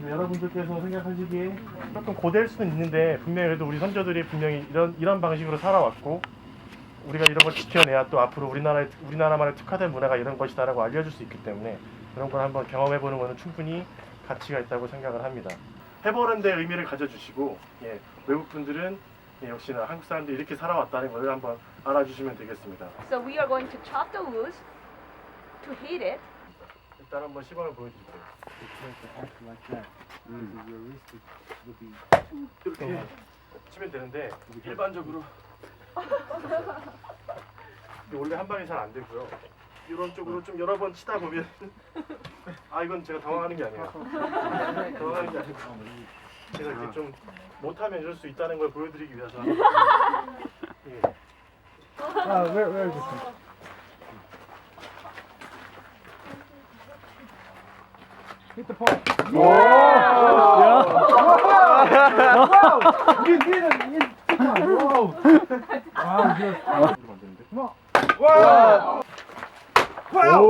여러분들께서 생각하시기에 조금 고대일 수는 있는데 분명히 그래도 우리 선조들이 분명히 이런 방식으로 살아왔고 우리가 이런 걸 지켜내야 또 앞으로 우리나라만의 특화된 문화가 이런 것이다라고 알려줄 수 있기 때문에 그런 걸 한번 경험해보는 것은 충분히 가치가 있다고 생각을 합니다. 해보는 데 의미를 가져주시고 외국 분들은 역시나 한국 사람들이 이렇게 살아왔다는 걸 한번 알아주시면 되겠습니다. So we are going to chop the wood to heat it. 일단 한번 시범을 보여드릴게요. 이렇게 치면 되는데 일반적으로 원래 한 방에 잘 안 되고요. 이런 쪽으로 좀 여러 번 치다 보면 이건 제가 당황하는 게 아니에요. 당황하는 게 아니고 제가 이렇게 좀 못하면 이럴 수 있다는 걸 보여드리기 위해서. 예. where is it? Hit the point. Wow! You did it! Wow! Wow, good. Come on. Wow! Wow!